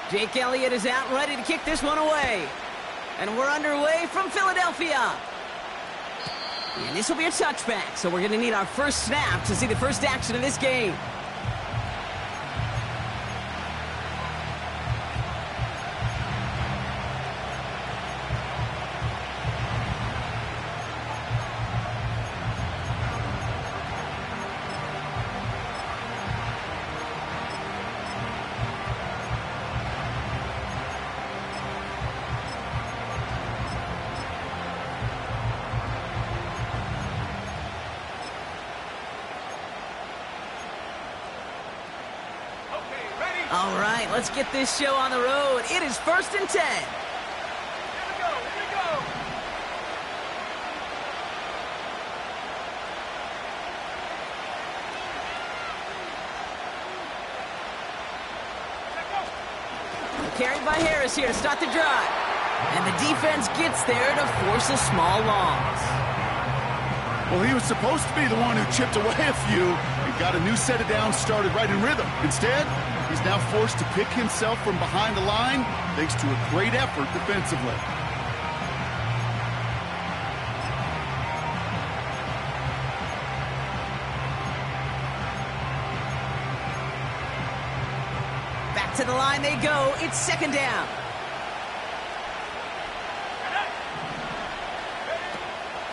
Jake Elliott is out and ready to kick this one away. And we're underway from Philadelphia. And this will be a touchback, so we're going to need our first snap to see the first action of this game. All right, let's get this show on the road. It is 1st and 10. Here we go. Carried by Harris here to start the drive. And the defense gets there to force a small loss. Well, he was supposed to be the one who chipped away a few and got a new set of downs started right in rhythm. Instead, he's now forced to pick himself from behind the line thanks to a great effort defensively. Back to the line they go. It's 2nd down.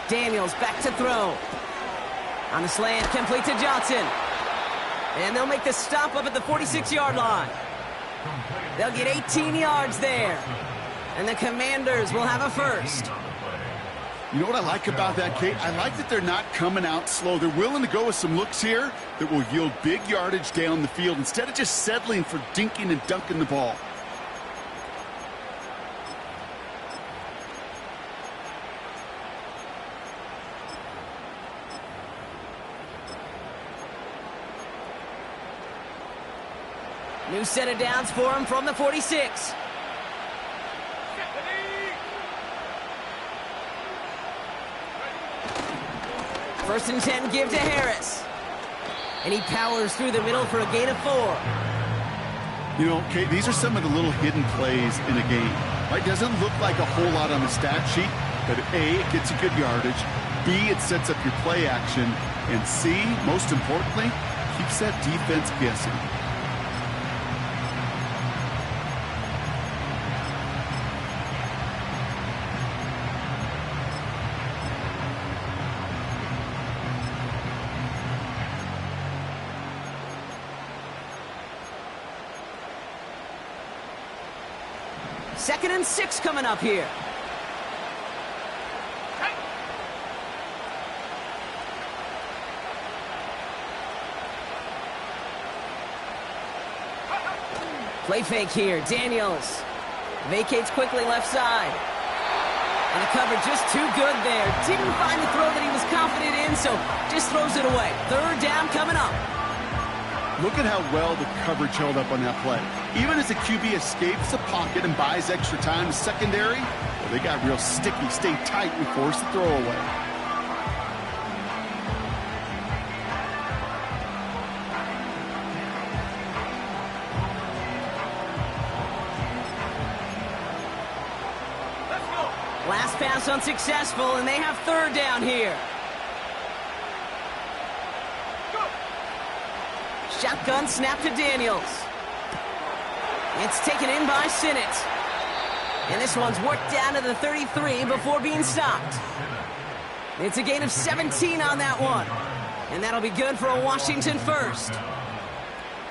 Daniels back to throw. On the slant, complete to Johnson. And they'll make the stop up at the 46-yard line. They'll get 18 yards there. And the Commanders will have a first. You know what I like about that, Kate? I like that they're not coming out slow. They're willing to go with some looks here that will yield big yardage down the field instead of just settling for dinking and dunking the ball. New set of downs for him from the 46. First and 10 give to Harris. And he powers through the middle for a gain of 4. You know, Kate, these are some of the little hidden plays in a game. Right? Doesn't look like a whole lot on the stat sheet, but A, it gets you good yardage. B, it sets up your play action. And C, most importantly, keeps that defense guessing. Second and 6 coming up here. Play fake here. Daniels vacates quickly left side. And the cover just too good there. Didn't find the throw that he was confident in, so just throws it away. 3rd down coming up. Look at how well the coverage held up on that play. Even as the QB escapes the pocket and buys extra time to secondary, well, they got real sticky, stayed tight, and forced the throw away. Last pass unsuccessful, and they have 3rd down here. Shotgun snap to Daniels. It's taken in by Sinnott. And this one's worked down to the 33 before being stopped. It's a gain of 17 on that one. And that'll be good for a Washington first.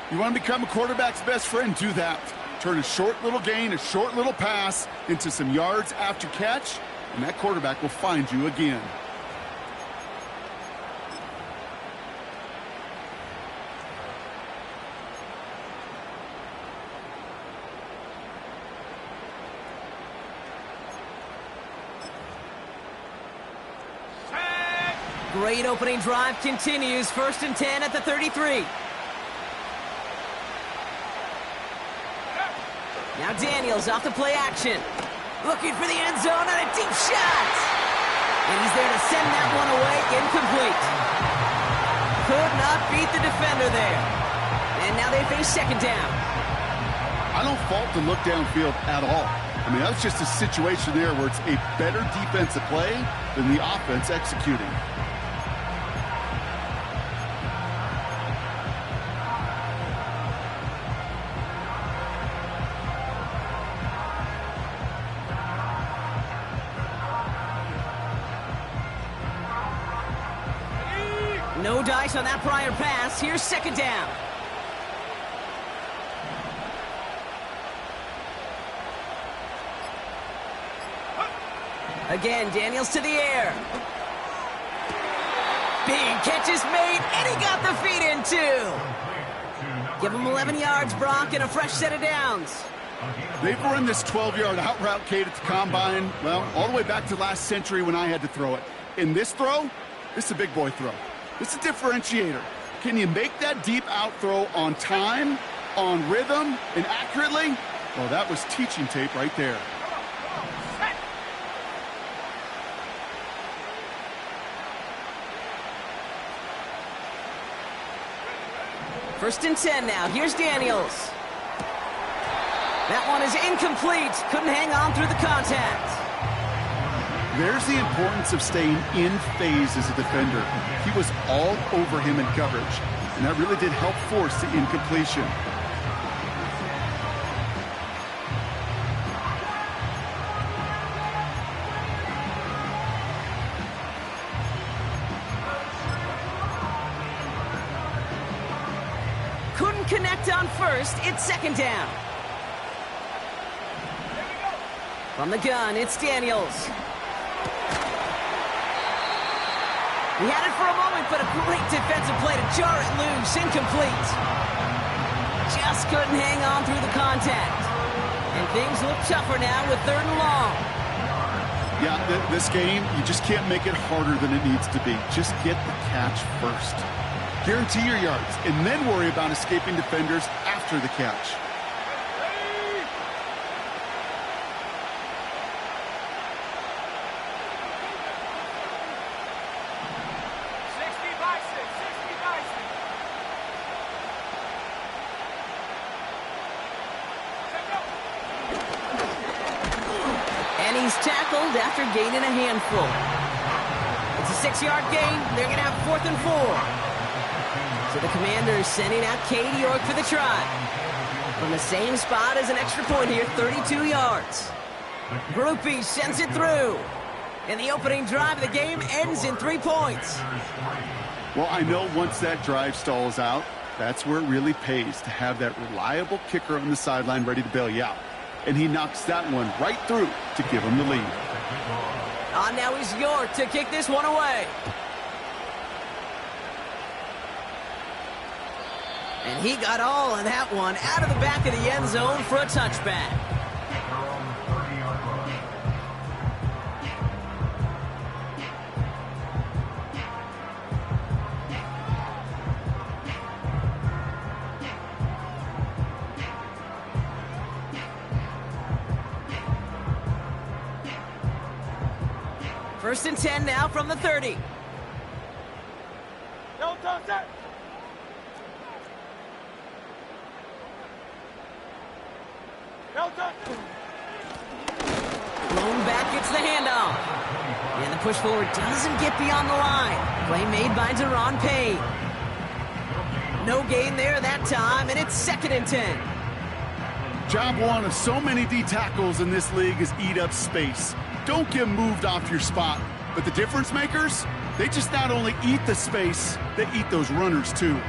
You want to become a quarterback's best friend? Do that. Turn a short little gain, a short little pass into some yards after catch, and that quarterback will find you again. Great opening drive continues. 1st and 10 at the 33. Now Daniels off the play action. Looking for the end zone and a deep shot. And he's there to send that one away incomplete. could not beat the defender there. And now they face second down. I don't fault the look downfield at all. I mean, that's just a situation there where it's a better defensive play than the offense executing. No dice on that prior pass. Here's second down. Again, Daniels to the air. Big catch is made, and he got the feet in too. Give him 11 yards, Brock, and a fresh set of downs. They've run this 12-yard out route, Kate, at the combine, well, all the way back to last century when I had to throw it. In this throw, this is a big boy throw. This is a differentiator. Can you make that deep out throw on time, on rhythm, and accurately? Well, that was teaching tape right there. First and 10 now. Here's Daniels. That one is incomplete. Couldn't hang on through the contact. There's the importance of staying in phase as a defender. He was all over him in coverage, and that really did help force the incompletion. Couldn't connect on first. It's second down. From the gun, it's Daniels. He had it for a moment, but a great defensive play to jar it loose. Incomplete. Just couldn't hang on through the contact. And things look tougher now with third and long. Yeah, this game, you just can't make it harder than it needs to be. Just get the catch first. Guarantee your yards, and then worry about escaping defenders after the catch. And he's tackled after gaining a handful. It's a 6-yard gain. They're going to have 4th and 4. So the Commanders sending out Cade York for the try. From the same spot as an extra point here, 32 yards. Grupe sends it through. And the opening drive of the game ends in 3 points. Well, I know once that drive stalls out, that's where it really pays to have that reliable kicker on the sideline ready to bail you out. And he knocks that one right through to give him the lead. Now he's York to kick this one away. And he got all of that one out of the back of the end zone for a touchback. First and 10 now from the 30. Blown back gets the handoff. And the push forward doesn't get beyond the line. Play made by Deron Payne. No gain there that time, and it's 2nd and 10. Job one of so many D tackles in this league is eat up space. Don't get moved off your spot. But the difference makers, they just not only eat the space, they eat those runners too.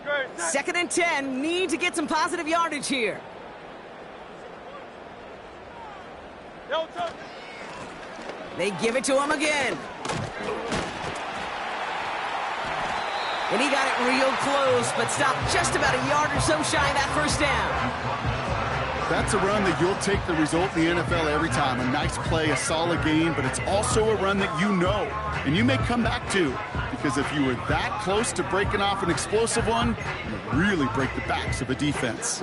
Great. 2nd and 10, need to get some positive yardage here. They give it to him again. And he got it real close, but stopped just about a yard or so shy of that first down. That's a run that you'll take the result in the NFL every time. A nice play, a solid gain, but it's also a run that you know, and you may come back to. because if you were that close to breaking off an explosive one, you really break the backs of a defense.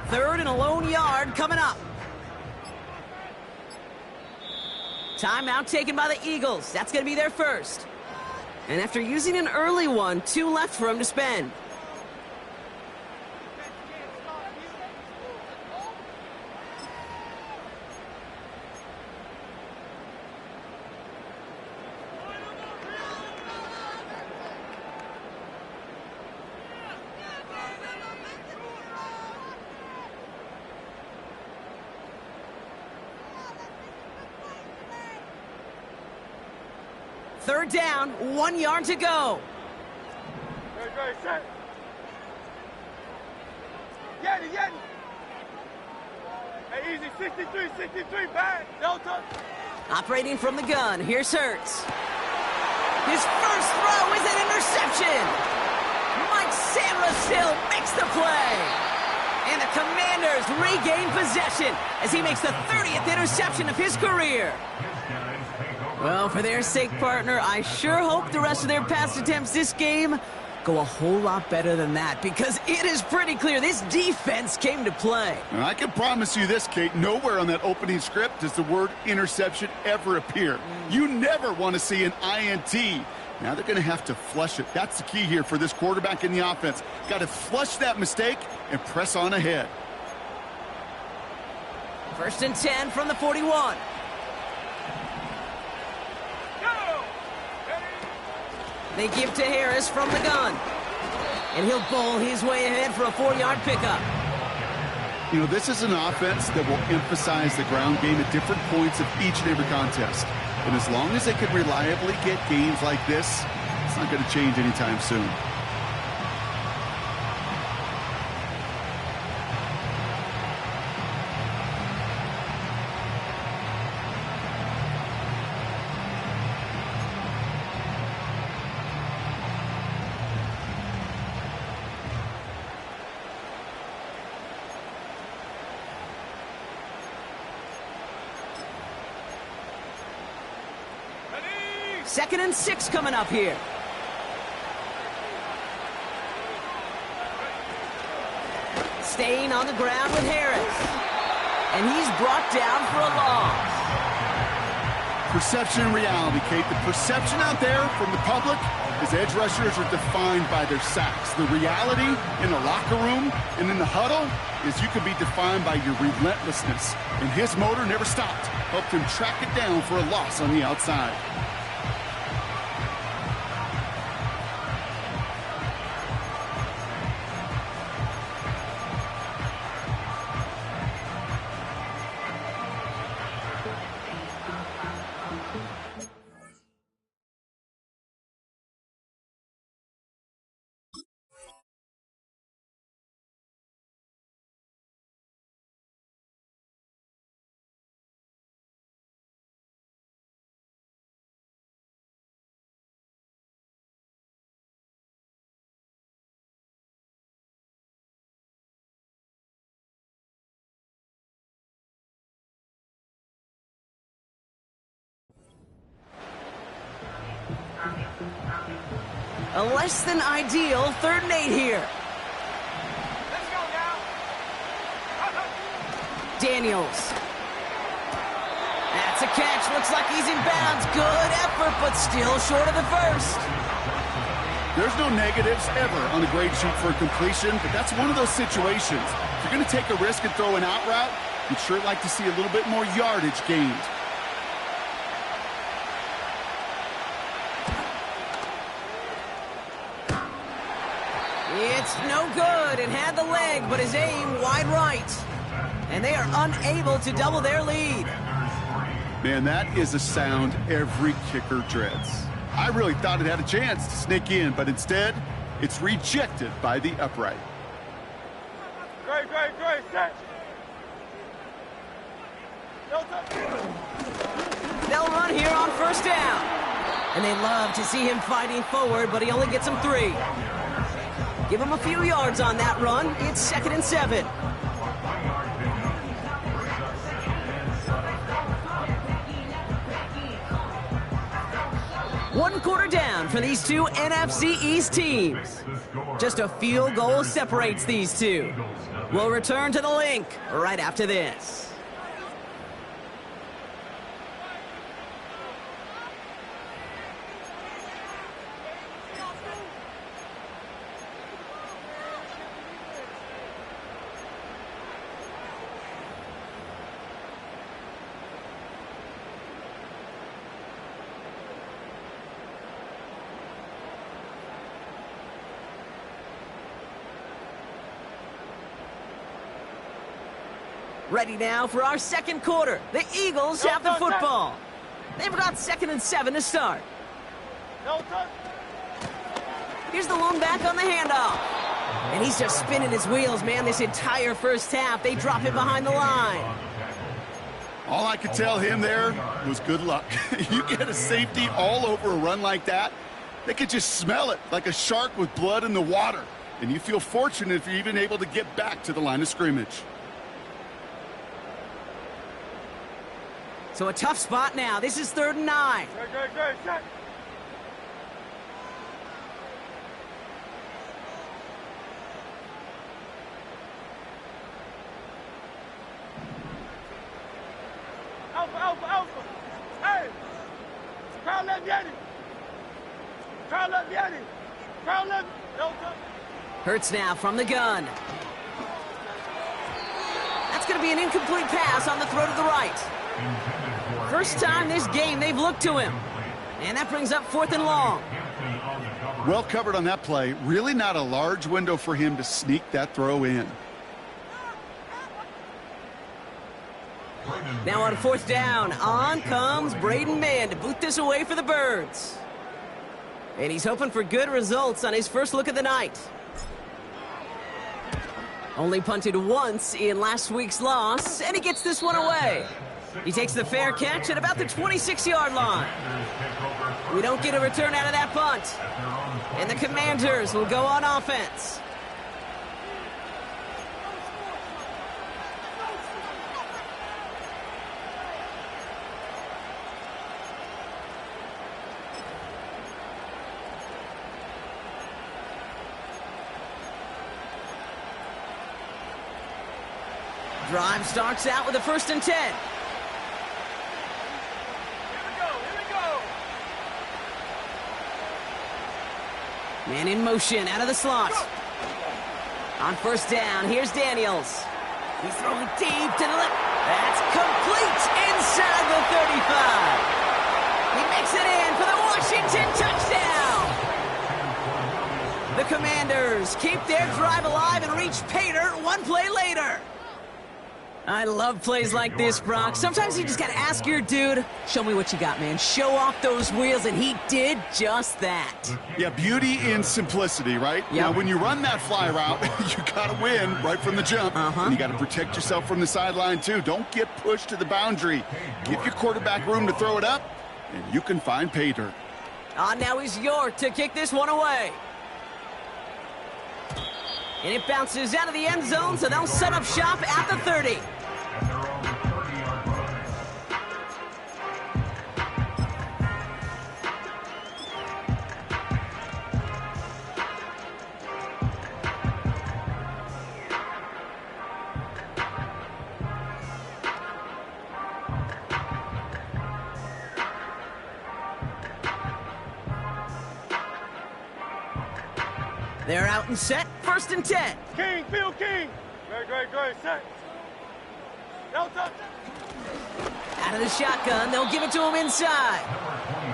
Third and a lone yard coming up. Timeout taken by the Eagles. That's going to be their first. And after using an early one, 2 left for him to spend. Third down, 1 yard to go. Great, set. Yeti. Hey, easy, 63, back. Delta. Operating from the gun, here's Hurts. His first throw is an interception. Mike Sanderson makes the play. And the Commanders regain possession as he makes the 30th interception of his career. Well, for their sake, partner, I sure hope the rest of their pass attempts this game go a whole lot better than that, because it is pretty clear this defense came to play. And I can promise you this, Kate, nowhere on that opening script does the word interception ever appear. You never want to see an INT. Now they're going to have to flush it. That's the key here for this quarterback in the offense. Got to flush that mistake and press on ahead. First and 10 from the 41. They give to Harris from the gun. And he'll bowl his way ahead for a 4-yard pickup. You know, this is an offense that will emphasize the ground game at different points of each and every contest. And as long as they can reliably get games like this, it's not going to change anytime soon. Second and 6 coming up here. Staying on the ground with Harris. And he's brought down for a loss. Perception and reality, Kate. The perception out there from the public is edge rushers are defined by their sacks. The reality in the locker room and in the huddle is you can be defined by your relentlessness. And his motor never stopped. Helped him track it down for a loss on the outside. A less than ideal 3rd and 8 here. Let's go now. Daniels. That's a catch. Looks like he's in bounds. Good effort, but still short of the first. There's no negatives ever on a grade sheet for a completion, but that's one of those situations. If you're going to take a risk and throw an out route, you'd sure like to see a little bit more yardage gained. It's no good. It had the leg, but his aim wide right. And they are unable to double their lead. Man, that is a sound every kicker dreads. I really thought it had a chance to sneak in, but instead, it's rejected by the upright. Great, great, great. Set. No touch. They'll run here on first down. And they love to see him fighting forward, but he only gets them 3. Give him a few yards on that run. It's 2nd and 7. One quarter down for these two NFC East teams. Just a field goal separates these two. We'll return to the link right after this. Ready now for our second quarter. The Eagles have the football. They've got 2nd and 7 to start. No touch. Here's the lone back on the handoff. And he's just spinning his wheels, man, this entire first half. They drop it behind the line. All I could tell him there was good luck. You get a safety all over a run like that, they could just smell it like a shark with blood in the water. And you feel fortunate if you're even able to get back to the line of scrimmage. So a tough spot now. This is 3rd and 9. Great, great, great. Set. Alpha, alpha, alpha. Hey. Crowd left Yeti. Crowd left Yeti. Crowd left. No touch. Hurts now from the gun. That's going to be an incomplete pass on the throw to the right. First time this game they've looked to him. And that brings up 4th and long. Well covered on that play. Really not a large window for him to sneak that throw in. Now on 4th down, on comes Braden Mann to boot this away for the Birds. And he's hoping for good results on his first look of the night. Only punted once in last week's loss, and he gets this one away. He takes the fair catch at about the 26-yard line. We don't get a return out of that punt. And the Commanders will go on offense. Drive starts out with a 1st and 10. Man in motion, out of the slot. On 1st down, here's Daniels. He's throwing deep to the left. That's complete inside the 35. He makes it in for the Washington touchdown. The Commanders keep their drive alive and reach pay dirt one play later. I love plays like this, Brock. Sometimes you just got to ask your dude, show me what you got, man. Show off those wheels, and he did just that. Yeah, beauty in simplicity, right? Yep. Now, when you run that fly route, you got to win right from the jump. And you got to protect yourself from the sideline, too. Don't get pushed to the boundary. Give your quarterback room to throw it up, and you can find pay dirt. Now he's York to kick this one away. And it bounces out of the end zone, so they'll set up shop at the 30. They're out and set, 1st and 10. King, Phil King. Great, great, great. Set. No touch. Out of the shotgun, they'll give it to him inside.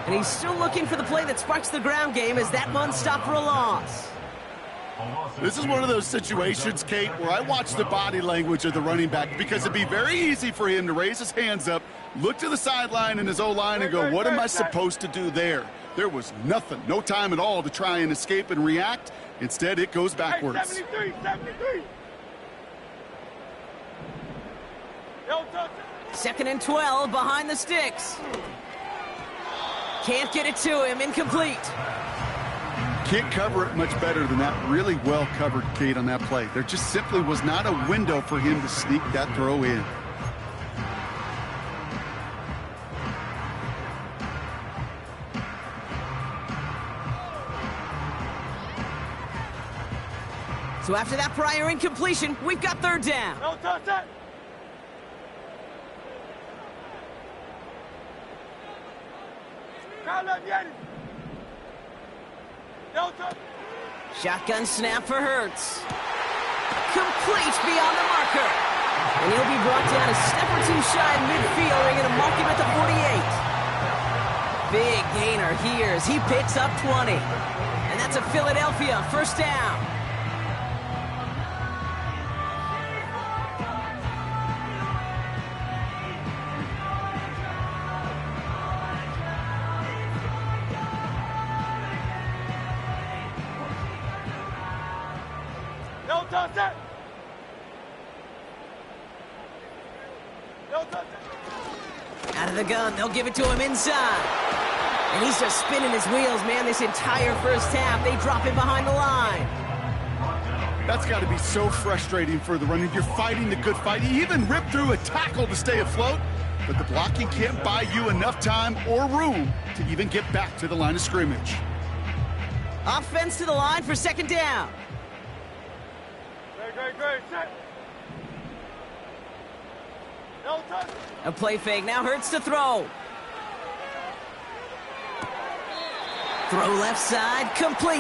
And he's still looking for the play that sparks the ground game as that one stopped for a loss. This is one of those situations, Kate, where I watch the body language of the running back because it'd be very easy for him to raise his hands up, look to the sideline in his O-line and go, what am I supposed to do there? There was nothing, no time at all to try and escape and react. Instead, it goes backwards. Hey, 73, 73. Yo, touch. 2nd and 12 behind the sticks. Can't get it to him. Incomplete. Can't cover it much better than that. Really well covered, Kate, on that play. There just simply was not a window for him to sneak that throw in. So after that prior incompletion, we've got 3rd down. Yo, touch that. Kyle left Yeti. Yo, touch. Shotgun snap for Hurts. Complete beyond the marker. And he'll be brought down a step or two shy of midfield. They're going to mark him at the 48. Big gainer here as he picks up 20. And that's a Philadelphia 1st down. Yo, touch that. Yo, touch that. Out of the gun, they'll give it to him inside. And he's just spinning his wheels, man, this entire 1st half. They drop him behind the line. That's got to be so frustrating for the runner. You're fighting the good fight. He even ripped through a tackle to stay afloat, but the blocking can't buy you enough time or room to even get back to the line of scrimmage. Offense to the line for 2nd down. Great. Set. Yo, touch. A play fake, now Hurts to throw. Throw left side, complete.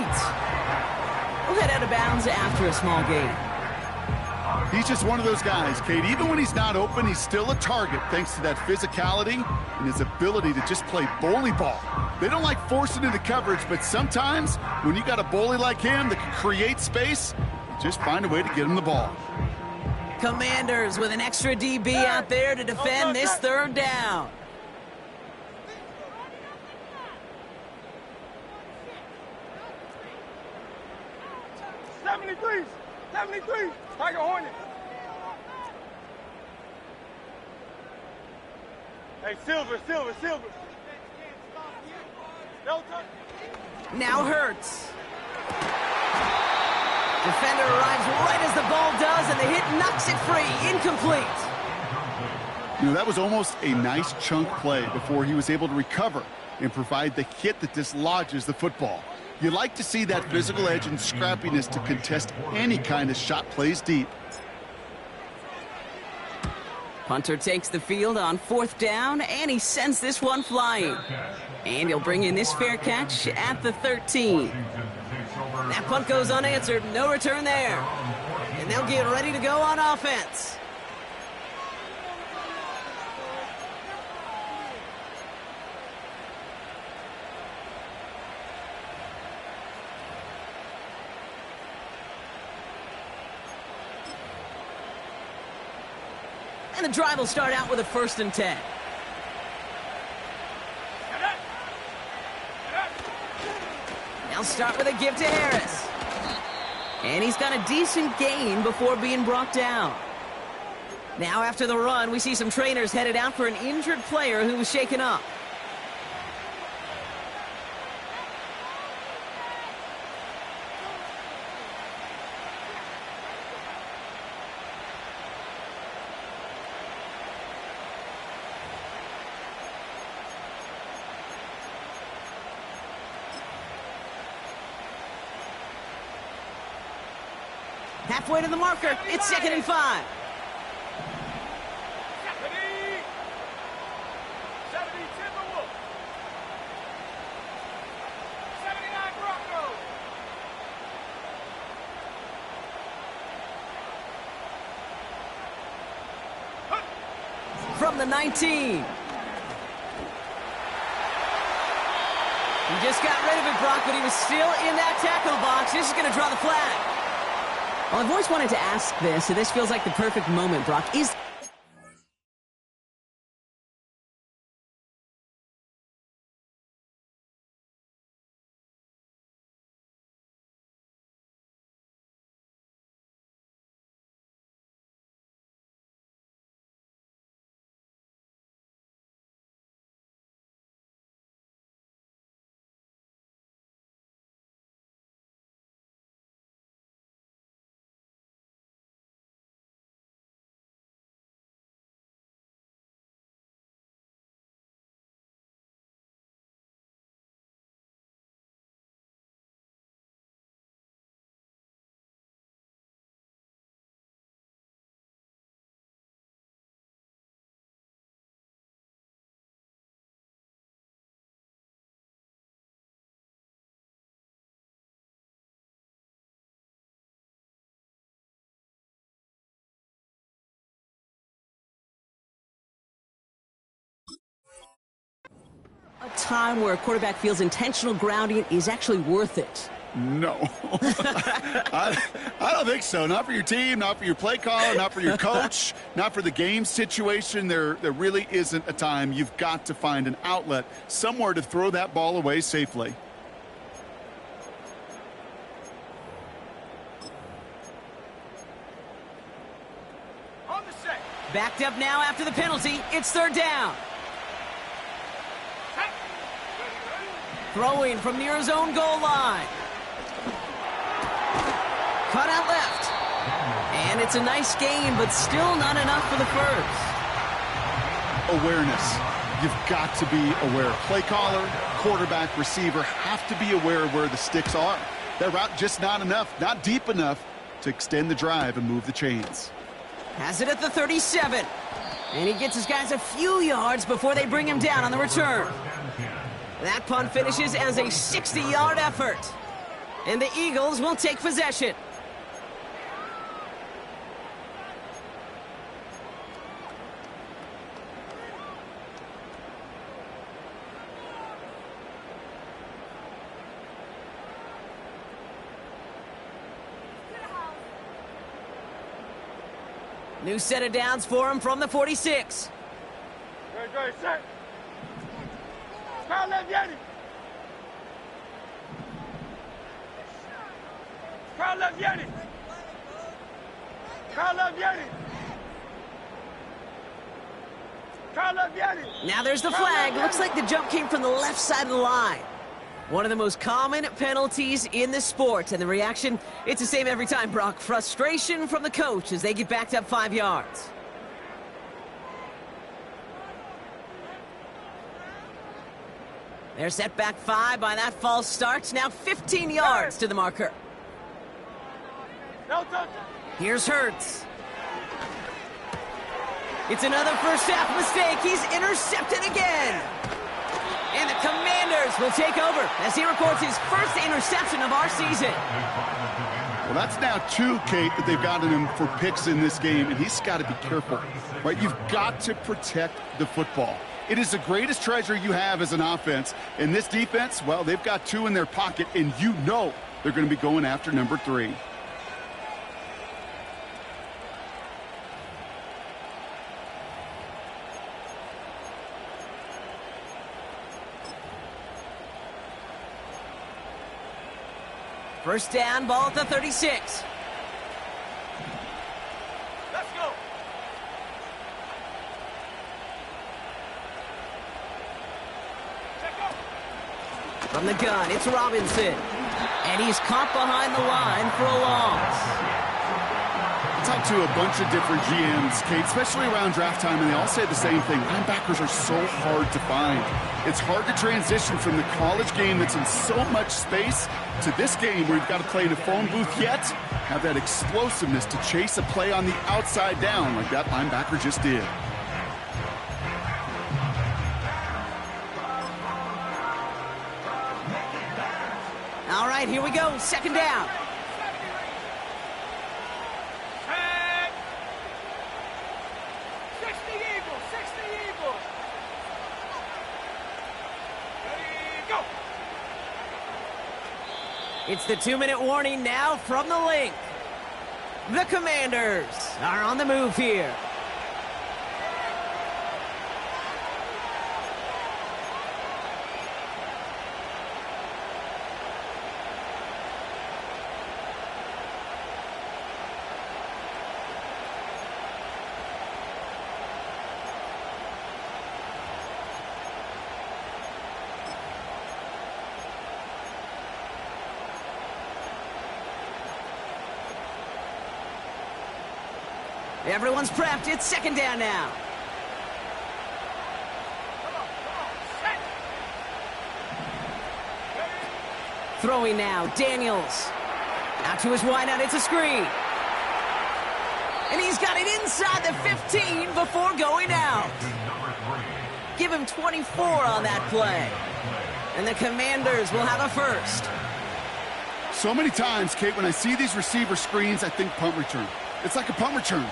We'll head out of bounds after a small gain. He's just one of those guys, Kate. Even when he's not open, he's still a target thanks to that physicality and his ability to just play bully ball. They don't like forcing into coverage, but sometimes when you got a bully like him that can create space, just find a way to get him the ball. Commanders with an extra DB out there to defend this 3rd down. '73. Tiger Hornet. Hey, Silver. Yo, touch. Now Hurts. Defender arrives right as the ball does, and the hit knocks it free. Incomplete. You know, that was almost a nice chunk play before he was able to recover and provide the hit that dislodges the football. You like to see that physical edge and scrappiness to contest any kind of shot plays deep. Punter takes the field on 4th down, and he sends this one flying. And he'll bring in this fair catch at the 13. That punt goes unanswered. No return there. And they'll get ready to go on offense. And the drive will start out with a 1st and 10. They'll start with a give to Harris. And he's got a decent gain before being brought down. Now after the run, we see some trainers headed out for an injured player who was shaken up. Halfway to the marker, it's 2nd and 5. 70 Timberwolves. 79 Broncos. From the 19. He just got rid of it, Brock, but he was still in that tackle box. This is going to draw the flag. Well, I've always wanted to ask this, so this feels like the perfect moment, Brock. Is time where a quarterback feels intentional grounding is actually worth it? No. I don't think so. Not for your team, not for your play caller, not for your coach, not for the game situation. There really isn't a time. You've got to find an outlet, somewhere to throw that ball away safely. On the set. Backed up now after the penalty. It's third down. Throwing from near his own goal line. Cut out left. And it's a nice gain, but still not enough for the first. Awareness. You've got to be aware. Play caller, quarterback, receiver have to be aware of where the sticks are. That route just not enough, not deep enough to extend the drive and move the chains. Has it at the 37. And he gets his guys a few yards before they bring him down on the return. That punt finishes as a 60-yard effort. And the Eagles will take possession. New set of downs for him from the 46. Ready, set. Kyle left, Yeti. Kyle left, Yeti. Kyle left, Yeti. Kyle left, Yeti. Now there's the flag. Looks like the jump came from the left side of the line. One of the most common penalties in the sport, and the reaction, it's the same every time, Brock. Frustration from the coach as they get backed up 5 yards. They're set back 5 by that false start. Now 15 yards to the marker. No touch. Here's Hurts. It's another first half mistake. He's intercepted again. And the Commanders will take over as he records his first interception of our season. Well, that's now 2, Kate, that they've gotten him for picks in this game, and he's got to be careful, right? You've got to protect the football. It is the greatest treasure you have as an offense. And this defense, well, they've got 2 in their pocket, and you know they're going to be going after number 3. First down, ball at the 36. Let's go. Check out. From the gun, it's Robinson. And he's caught behind the line for a loss. I talked to a bunch of different GMs, Kate, especially around draft time, and they all say the same thing. Linebackers are so hard to find. It's hard to transition from the college game that's in so much space to this game where you've got to play in a phone booth, yet have that explosiveness to chase a play on the outside down like that linebacker just did. All right, here we go. Second down. Tag. 60 Eagles. 60 Eagles. Ready, go. It's the 2-minute warning now from the link. The Commanders are on the move here. Everyone's prepped. It's second down now. Set. Throwing now, Daniels. Out to his wideout, it's a screen. And he's got it inside the 15 before going out. Give him 24 on that play. And the Commanders will have a first. So many times, Kate, when I see these receiver screens, I think punt return. It's like a punt return.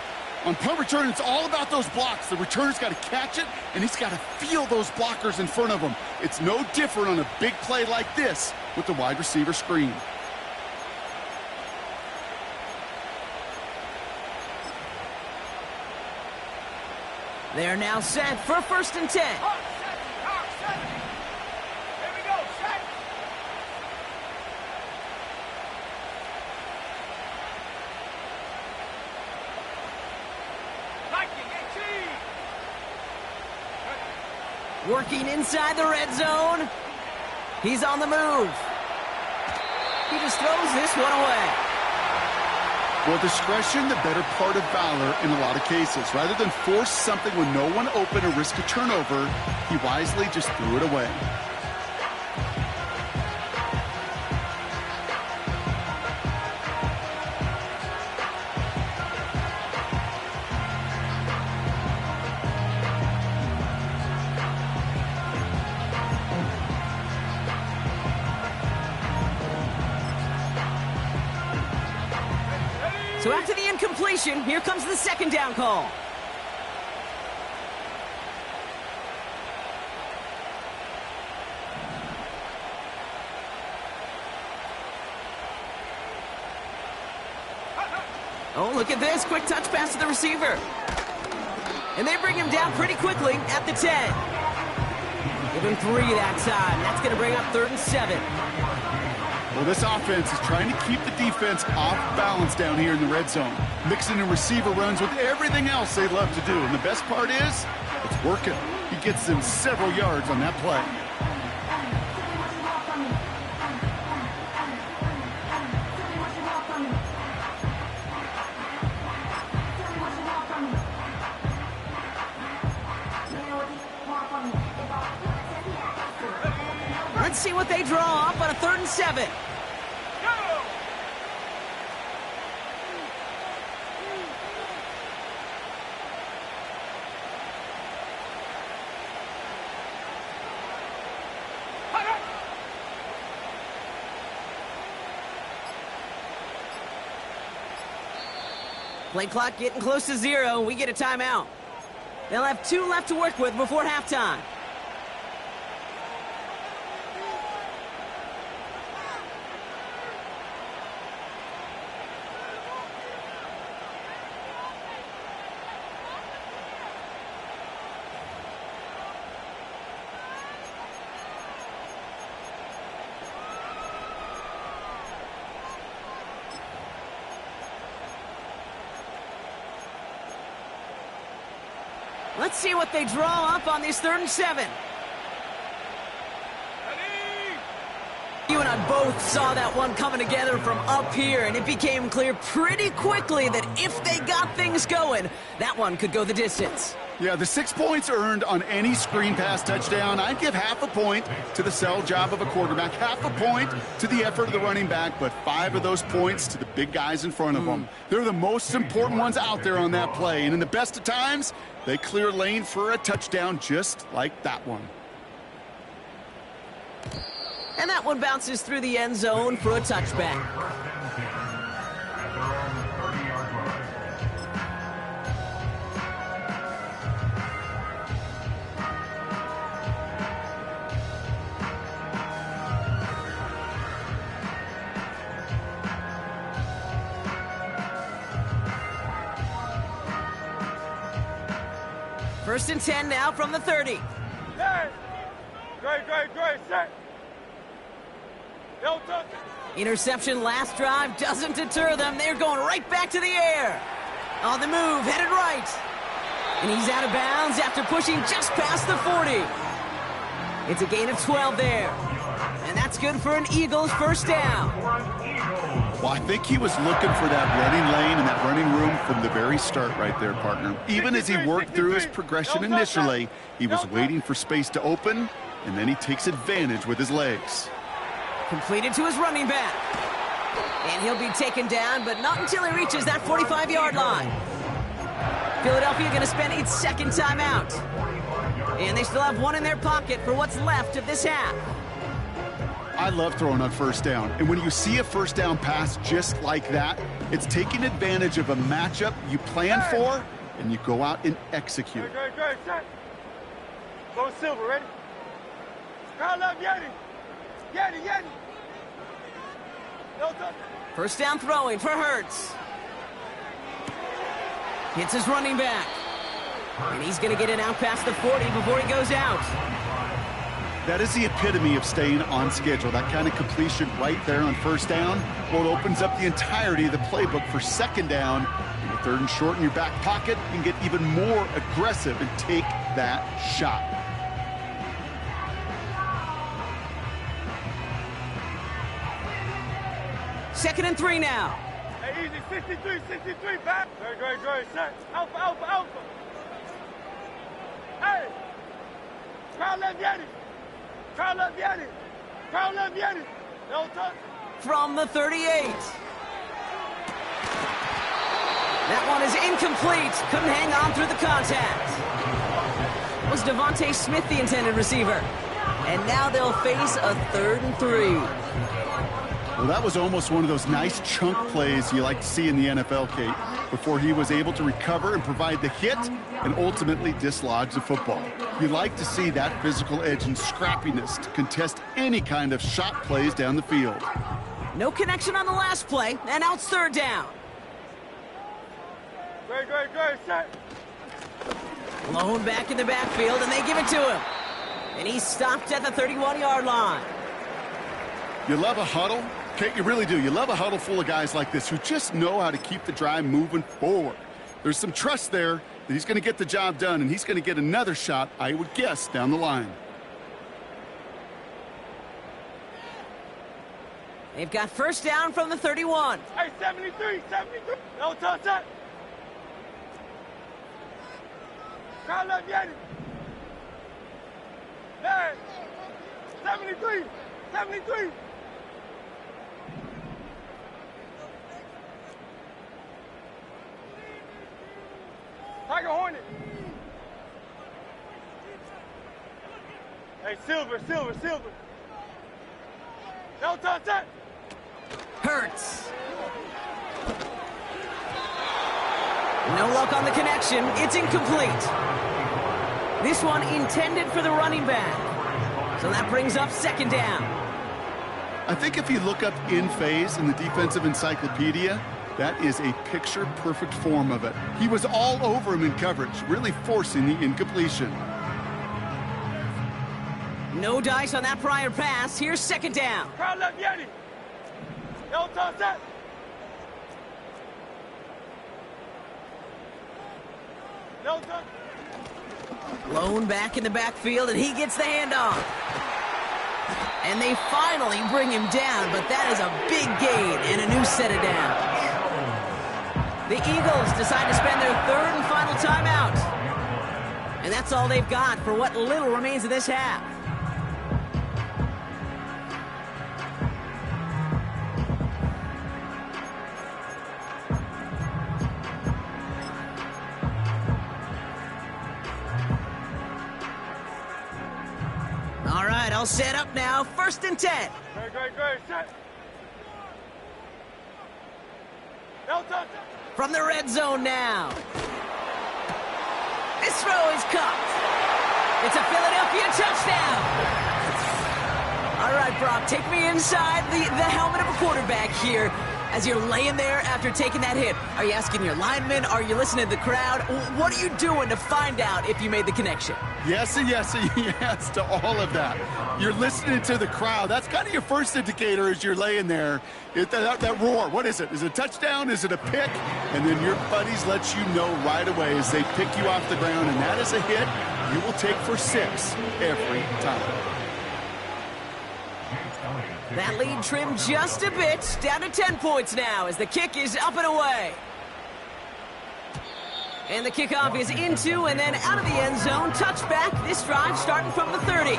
On punt return, it's all about those blocks. The returner's got to catch it, and he's got to feel those blockers in front of him. It's no different on a big play like this with the wide receiver screen. They're now set for 1st and 10. Working inside the red zone. He's on the move. He just throws this one away. Well, discretion, the better part of valor in a lot of cases. Rather than force something when no one open or risk a turnover, he wisely just threw it away. So after the incompletion, here comes the 2nd down call. Oh, look at this. Quick touch pass to the receiver. And they bring him down pretty quickly at the 10. Give him 3 that time. That's going to bring up 3rd and 7. Well, this offense is trying to keep the defense off balance down here in the red zone, mixing in receiver runs with everything else they love to do. And the best part is, it's working. He gets them several yards on that play. Let's see what they draw up on a 3rd and 7. Play clock getting close to 0. We get a timeout. They'll have 2 left to work with before halftime. Let's see what they draw up on this 3rd and 7. You and I both saw that one coming together from up here, and it became clear pretty quickly that if they got things going, that one could go the distance. Yeah, the 6 points earned on any screen pass touchdown, I'd give half a point to the sell job of a quarterback, half a point to the effort of the running back, but 5 of those points to the big guys in front of them. They're the most important ones out there on that play, and in the best of times, they clear lane for a touchdown just like that one. And that one bounces through the end zone for a touchback. First and 10 now from the 30. Great, set. Interception last drive doesn't deter them. They're going right back to the air. On the move, headed right. And he's out of bounds after pushing just past the 40. It's a gain of 12 there. And that's good for an Eagles first down. Well, I think he was looking for that running lane and that running room from the very start right there, partner. Even as he worked through his progression initially, he was waiting for space to open, and then he takes advantage with his legs. Completed to his running back. And he'll be taken down, but not until he reaches that 45-yard line. Philadelphia going to spend its second timeout. And they still have one in their pocket for what's left of this half. I love throwing on first down. And when you see a first down pass just like that, it's taking advantage of a matchup you plan for, and you go out and execute. Great, set. Go Silver, ready? Call up Yeti. Yeti. No touch. First down throwing for Hurts. Hits his running back. And he's going to get it out past the 40 before he goes out. That is the epitome of staying on schedule. That kind of completion right there on first down. Well, it opens up the entirety of the playbook for second down. In the third and short in your back pocket, you can get even more aggressive and take that shot. Second and 3 now. Hey, easy, 63, back. Great, set. Alpha. Hey! Crowd left Yeti. No touch. From the 38. That one is incomplete. Couldn't hang on through the contact. Was Devontae Smith the intended receiver? And now they'll face a 3rd and 3. Well, that was almost one of those nice chunk plays you like to see in the NFL, Kate, before he was able to recover and provide the hit and ultimately dislodge the football. You like to see that physical edge and scrappiness to contest any kind of shot plays down the field. No connection on the last play, and now it's 3rd down. Great, set. Blown back in the backfield, and they give it to him. And he's stopped at the 31-yard line. You love a huddle? Kate, you really do. You love a huddle full of guys like this who just know how to keep the drive moving forward. There's some trust there that he's going to get the job done, and he's going to get another shot, I would guess, down the line. They've got first down from the 31. Hey, 73. No touch that. Call up Yeti. Hey, 73. Tiger Hornet. Hey, Silver. No touch that. Hurts. No luck on the connection. It's incomplete. This one intended for the running back. So that brings up second down. I think if you look up in phase in the defensive encyclopedia, that is a picture-perfect form of it. He was all over him in coverage, really forcing the incompletion. No dice on that prior pass. Here's second down. Crowd left Yeti. No touch that. No touch. Blown back in the backfield, and he gets the handoff. And they finally bring him down, but that is a big gain and a new set of downs. The Eagles decide to spend their 3rd and final timeout. And that's all they've got for what little remains of this half. All right, all set up now. 1st and 10. Great, set. No touch. From the red zone now. This throw is caught. It's a Philadelphia touchdown. All right, Brock, take me inside the helmet of a quarterback here as you're laying there after taking that hit. Are you asking your linemen? Are you listening to the crowd? What are you doing to find out if you made the connection? Yes and yes and yes to all of that. You're listening to the crowd. That's kind of your first indicator as you're laying there. That roar, what is it? Is it a touchdown? Is it a pick? And then your buddies let you know right away as they pick you off the ground, and that is a hit you will take for 6 every time. That lead trimmed just a bit, down to 10 points now as the kick is up and away. And the kickoff is into and then out of the end zone. Touchback, this drive starting from the 30.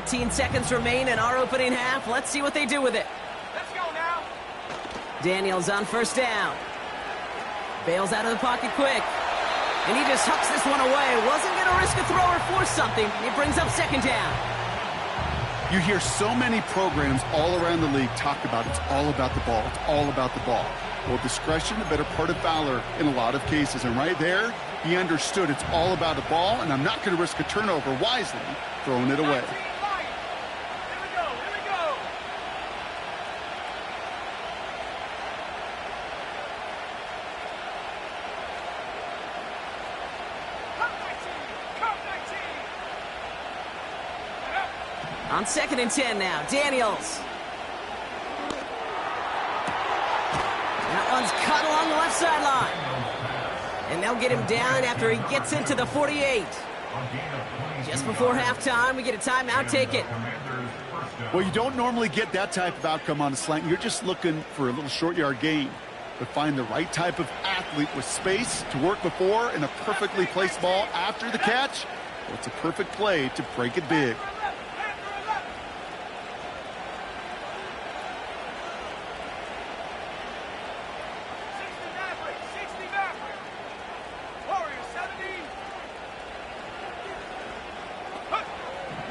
19 seconds remain in our opening half. Let's see what they do with it. Let's go now. Daniels on first down. Bails out of the pocket quick. And he just hucks this one away. Wasn't going to risk a throw or force something. It brings up second down. You hear so many programs all around the league talk about it's all about the ball. It's all about the ball. Well, discretion, the better part of valor in a lot of cases. And right there, he understood it's all about the ball, and I'm not going to risk a turnover wisely, throwing it away. Here we go. Here we go. Come 19. On 2nd and 10 now, Daniels. That one's cut along the left sideline. And they'll get him down after he gets into the 48. Just before halftime, we get a timeout. Take it. Well, you don't normally get that type of outcome on a slant. You're just looking for a little short yard gain. But find the right type of athlete with space to work before and a perfectly placed ball after the catch. Well, it's a perfect play to break it big.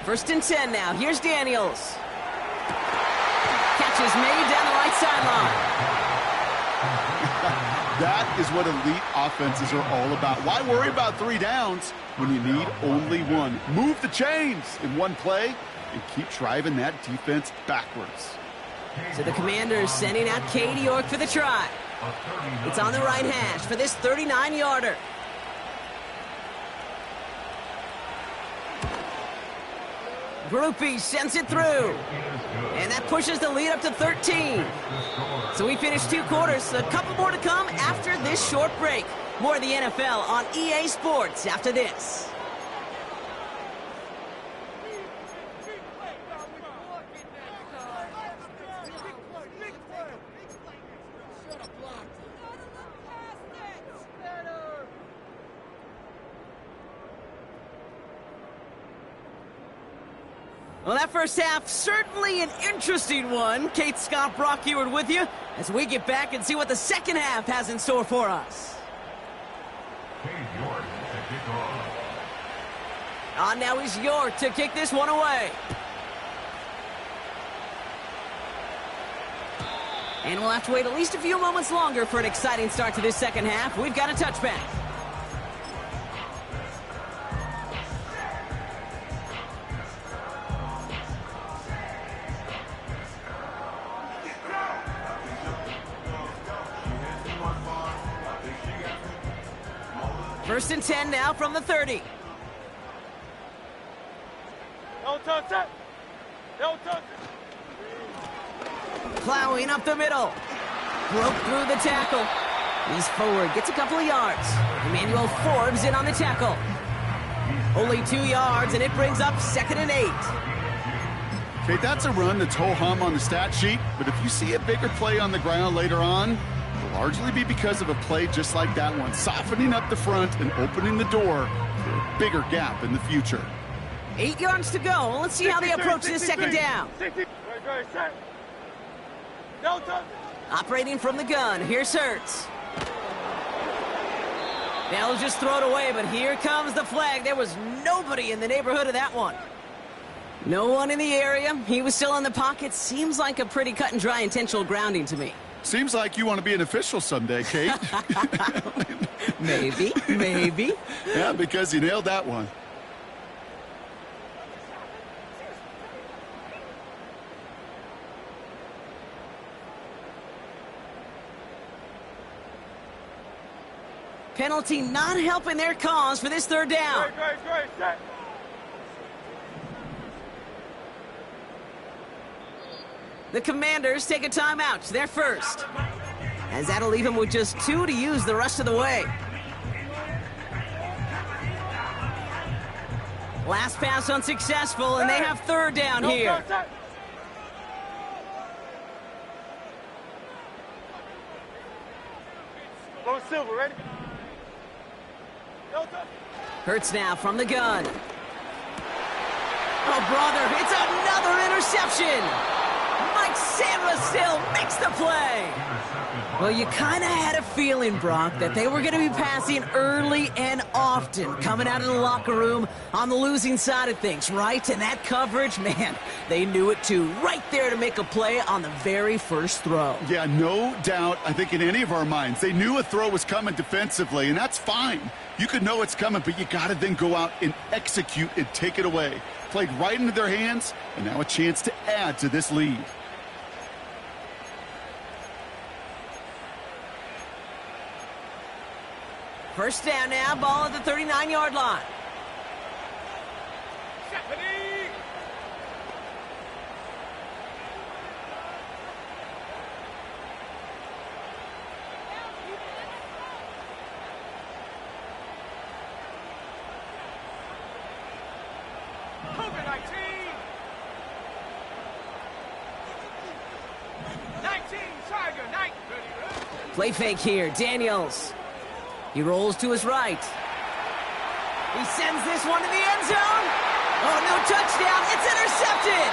First and 10 now. Here's Daniels. Catch is made down the right sideline. That is what elite offenses are all about. Why worry about 3 downs when you need only 1? Move the chains in one play and keep driving that defense backwards. So the Commanders sending out Cade York for the try. It's on the right hash for this 39-yarder. Grupe sends it through. And that pushes the lead up to 13. So we finished 2 quarters. A couple more to come after this short break. More of the NFL on EA Sports after this. Well, that first half, certainly an interesting one. Kate Scott, Brock Eward with you as we get back and see what the second half has in store for us. On now is York to kick this one away. And we'll have to wait at least a few moments longer for an exciting start to this second half. We've got a touchback. First and 10 now from the 30. Don't touch it. Don't touch it. Plowing up the middle. Broke through the tackle. He's forward, gets a couple of yards. Emmanuel Forbes in on the tackle. Only 2 yards, and it brings up 2nd and 8. Okay, that's a run that's ho-hum on the stat sheet, but if you see a bigger play on the ground later on, it'll largely be because of a play just like that one, softening up the front and opening the door for a bigger gap in the future. 8 yards to go. Let's see how they approach this second down. Don't touch it. Operating from the gun, here's Hurts. They'll just throw it away, but here comes the flag. There was nobody in the neighborhood of that one. No one in the area. He was still in the pocket. Seems like a pretty cut and dry intentional grounding to me. Seems like you want to be an official someday, Kate. Maybe, maybe. Yeah, because you nailed that one. Penalty not helping their cause for this third down. Great. Set. The Commanders take a timeout. They're first. As that'll leave them with just 2 to use the rest of the way. Last pass unsuccessful, and they have third down here. Go Silver, ready? Hurts now from the gun. Oh, brother, it's another interception. Mike Sanderson makes the play. Well, you kind of had a feeling, Brock, that they were going to be passing early and often coming out of the locker room on the losing side of things, right? And that coverage, man, they knew it too. Right there to make a play on the very first throw. Yeah, no doubt, I think in any of our minds, they knew a throw was coming defensively, and that's fine. You could know it's coming, but you got to then go out and execute and take it away. Played right into their hands, and now a chance to add to this lead. First down now, ball at the 39-yard line. Play fake here, Daniels. He rolls to his right. He sends this one to the end zone. Oh, no touchdown. It's intercepted.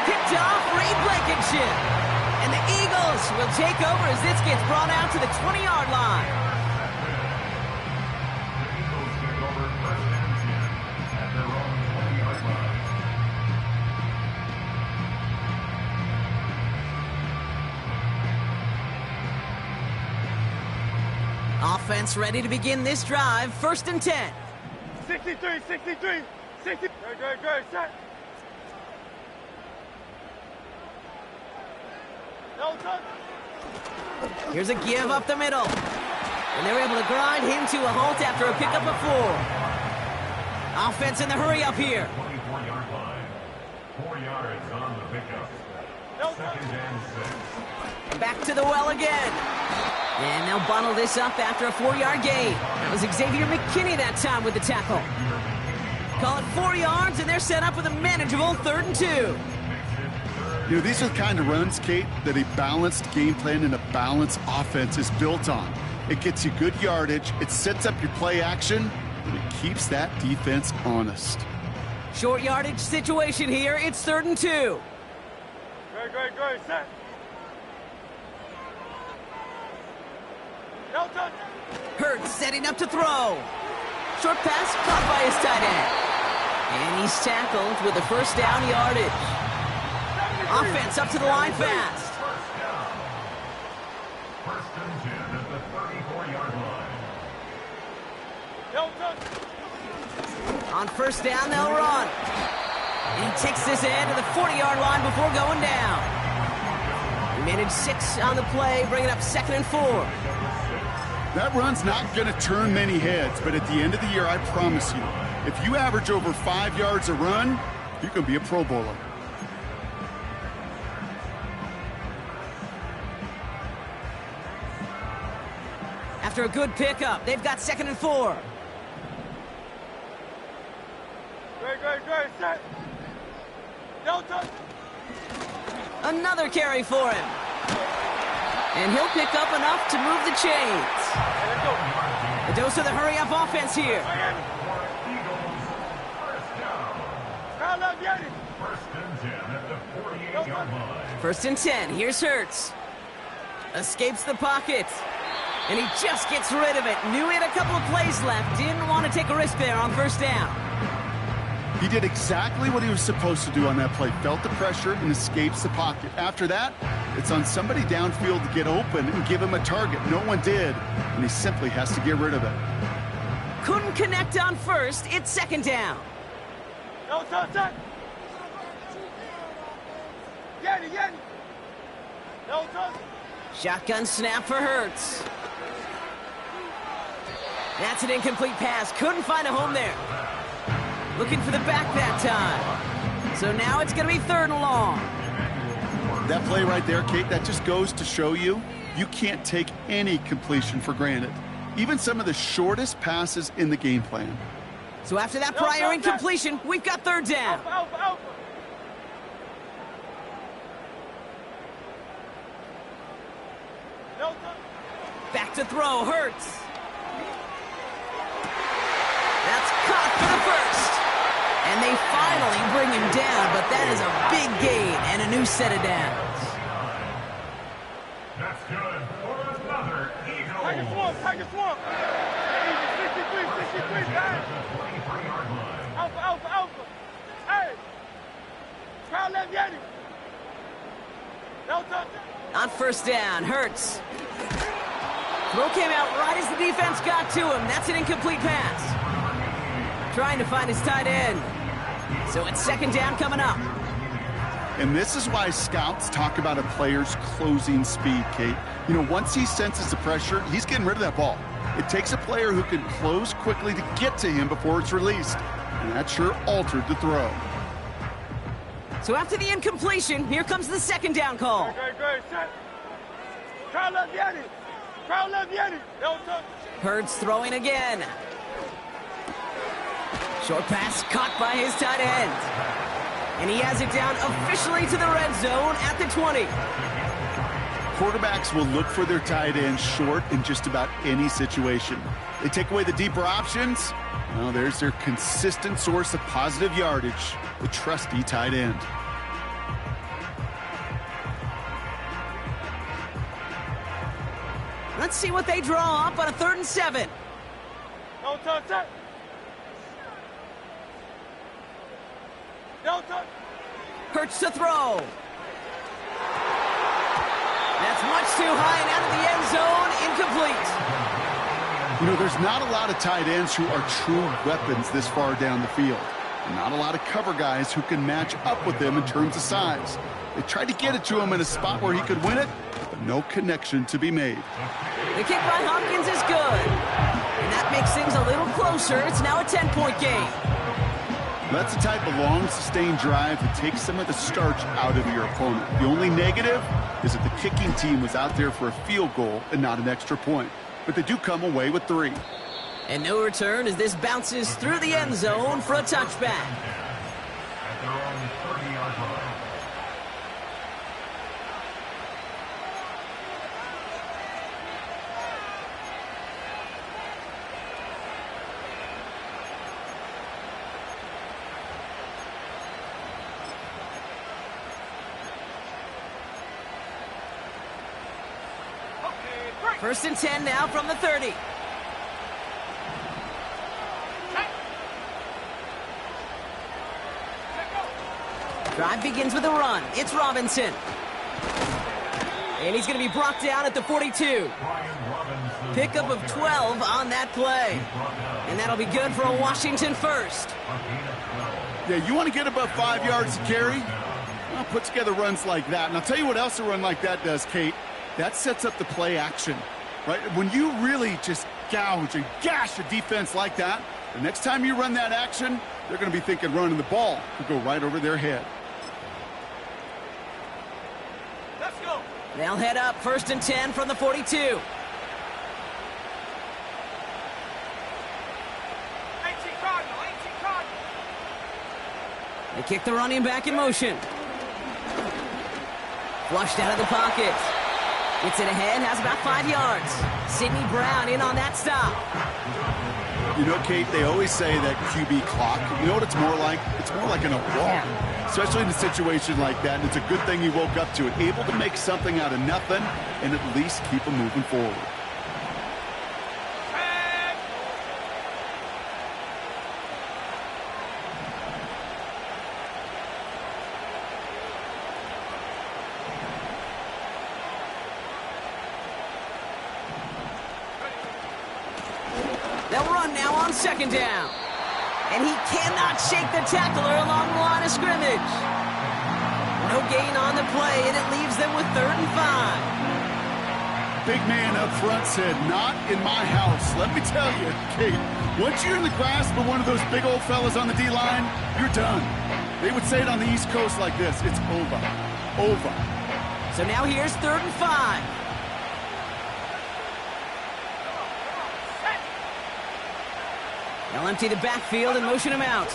Picked off Reed Blankenship. And the Eagles will take over as this gets brought out to the 20-yard line. Offense ready to begin this drive. First and 10. 63, 60. Good, set. No touch. Here's a give up the middle. And they're able to grind him to a halt after a pickup of 4. Offense in the hurry up here. 24-yard line. 4 yards on the pickup. No Second and 6. Back to the well again. And they'll bundle this up after a 4-yard gain. That was Xavier McKinney that time with the tackle. Call it 4 yards, and they're set up with a manageable 3rd and 2. You know, these are the kind of runs, Kate, that a balanced game plan and a balanced offense is built on. It gets you good yardage, it sets up your play action, and it keeps that defense honest. Short yardage situation here. It's 3rd and 2. Good, set. No touch. Hurts setting up to throw. Short pass caught by his tight end. And he's tackled with a first down yardage. Offense up to the line fast. First and 10 at the 34-yard line. No touch. On first down, they'll run. And he takes this in to the 40-yard line before going down. He managed 6 on the play, bringing up 2nd and 4. That run's not going to turn many heads, but at the end of the year, I promise you, if you average over 5 yards a run, you can be a Pro Bowler. After a good pickup, they've got 2nd and 4. Good, set. No touch. Another carry for him. And he'll pick up enough to move the chains. Let's go. A dose of the hurry-up offense here. Kyle up, Yanni. First and 10 at the 48-yard line. 1st and 10. Here's Hurts. Escapes the pocket. And he just gets rid of it. Knew he had a couple of plays left. Didn't want to take a risk there on first down. He did exactly what he was supposed to do on that play. Felt the pressure and escapes the pocket. After that, it's on somebody downfield to get open and give him a target. No one did, and he simply has to get rid of it. Couldn't connect on first. It's 2nd down. No touch. Yanni. No touch. Shotgun snap for Hurts. That's an incomplete pass. Couldn't find a home there. Looking for the back that time. So now it's going to be 3rd and long. That play right there, Kate, that just goes to show you can't take any completion for granted. Even some of the shortest passes in the game plan. So after that prior incompletion, we've got 3rd down. Alpha. No touch. Back to throw, Hurts. That's caught for the first. And they finally bring him down, but that is a big gain and a new set of downs. That's good for another Eagle. Take a swamp, take a swamp. 63, guys. 23-yard line. Alpha. Hey. Crowd left Yeti. No touch. On first down, Hurts. Throw came out right as the defense got to him. That's an incomplete pass. Trying to find his tight end. So it's second down coming up. And this is why scouts talk about a player's closing speed, Kate. You know, once he senses the pressure, he's getting rid of that ball. It takes a player who can close quickly to get to him before it's released. And that sure altered the throw. So after the incompletion, here comes the second down call. Great. Set. Crowd left Yeti. No touch. Hurts throwing again. Short pass caught by his tight end. And he has it down officially to the red zone at the 20. Quarterbacks will look for their tight end short in just about any situation. They take away the deeper options. Well, there's their consistent source of positive yardage, the trusty tight end. Let's see what they draw up on a 3rd and 7. No touch. No touch. Hurts to throw. That's much too high and out of the end zone. Incomplete. You know, there's not a lot of tight ends who are true weapons this far down the field. And not a lot of cover guys who can match up with them in terms of size. They tried to get it to him in a spot where he could win it, but no connection to be made. The kick by Hopkins is good. And that makes things a little closer. It's now a 10-point game. That's the type of long, sustained drive that takes some of the starch out of your opponent. The only negative is that the kicking team was out there for a field goal and not an extra point. But they do come away with 3. And no return as this bounces through the end zone for a touchback. At their own 30-yard line. First and 10 now from the 30. Drive begins with a run. It's Robinson. And he's going to be brought down at the 42. Pickup of 12 on that play. And that'll be good for a Washington first. Yeah, you want to get above 5 yards to carry? Well, put together runs like that. And I'll tell you what else a run like that does, Kate. That sets up the play action, right? When you really just gouge and gash a defense like that, the next time you run that action, they're going to be thinking running the ball could go right over their head. Let's go. They'll head up first and 10 from the 42. 18 Cardinal. They kick the running back in motion. Flushed out of the pocket. Gets it ahead, has about 5 yards. Sidney Brown in on that stop. You know, Kate, they always say that QB clock, you know what it's more like? It's more like an wall, especially in a situation like that. And it's a good thing he woke up to it, able to make something out of nothing and at least keep him moving forward. They'll run now on second down. And he cannot shake the tackler along the line of scrimmage. No gain on the play, and it leaves them with 3rd and 5. Big man up front said, not in my house. Let me tell you, Kate, once you're in the grasp of one of those big old fellas on the D-line, you're done. They would say it on the East Coast like this, it's over. Over. So now here's 3rd and 5. They'll empty the backfield and motion him out.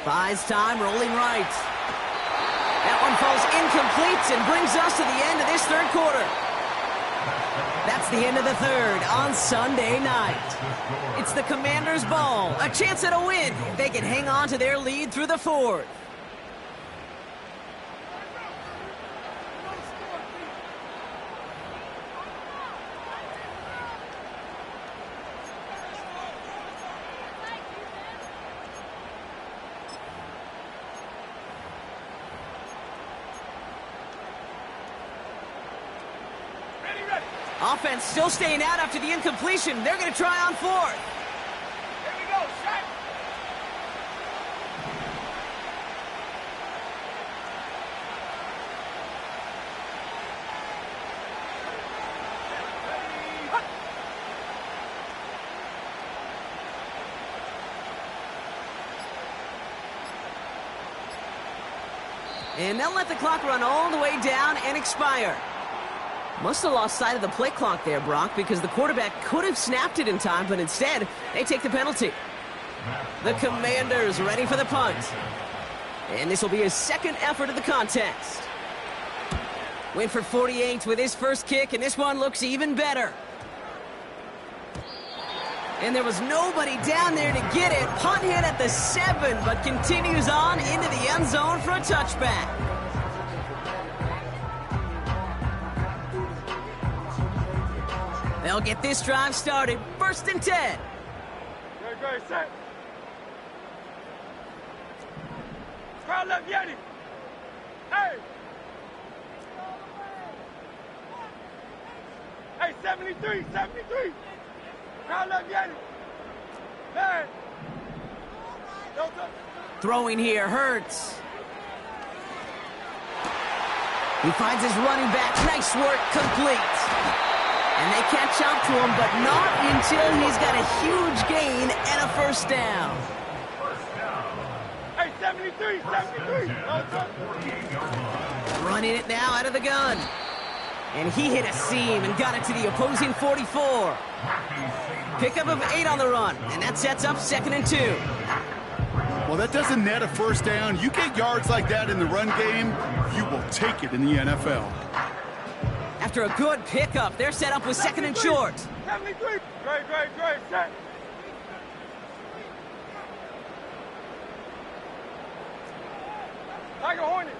Buys time, rolling right. That one falls incomplete and brings us to the end of this 3rd quarter. That's the end of the third on Sunday night. It's the Commanders' ball, a chance at a win if they can hang on to their lead through the fourth. Offense still staying out after the incompletion. They're going to try on fourth. Here we go, shot. And they'll let the clock run all the way down and expire. Must have lost sight of the play clock there, Brock, because the quarterback could have snapped it in time, but instead, they take the penalty. The Commanders ready for the punt. And this will be his second effort of the contest. Went for 48 with his first kick, and this one looks even better. And there was nobody down there to get it. Punt hit at the 7, but continues on into the end zone for a touchback. They'll get this drive started. 1st and 10. Great, set. Crowd left, Yeti. Hey. Hey, 73. Crowd left, Yeti. Man. Throwing here hurts. He finds his running back. Nice work, complete. And they catch up to him, but not until he's got a huge gain and a first down. Hey, 73. Running it now out of the gun. And he hit a seam and got it to the opposing 44. Pickup of 8 on the run, and that sets up 2nd and 2. Well, that doesn't net a first down. You get yards like that in the run game, you will take it in the NFL. After a good pickup, they're set up with 2nd and short. 73. Great, set. Tiger Hornet.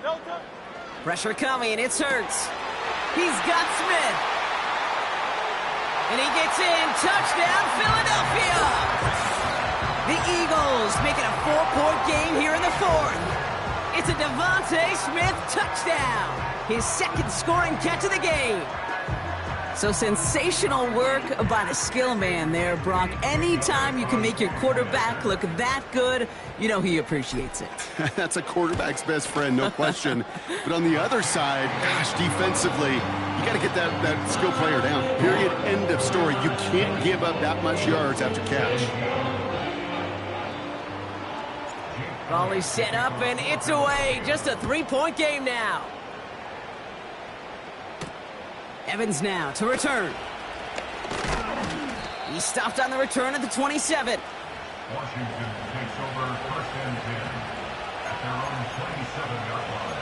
Delta. Pressure coming, and it's Hurts. He's got Smith. And he gets in. Touchdown, Philadelphia. The Eagles make it a 4-point game here in the fourth. It's a Devontae Smith touchdown. His second scoring catch of the game. So sensational work by the skill man there, Brock. Anytime you can make your quarterback look that good, you know he appreciates it. That's a quarterback's best friend, no question. But on the other side, gosh, defensively, you got to get that skill player down. Period, end of story. You can't give up that much yards after catch. Volley set up, and it's away. Just a 3-point game now. Evans now to return. He stopped on the return at the 27. Washington takes over 1st and 10 at their own 27-yard line.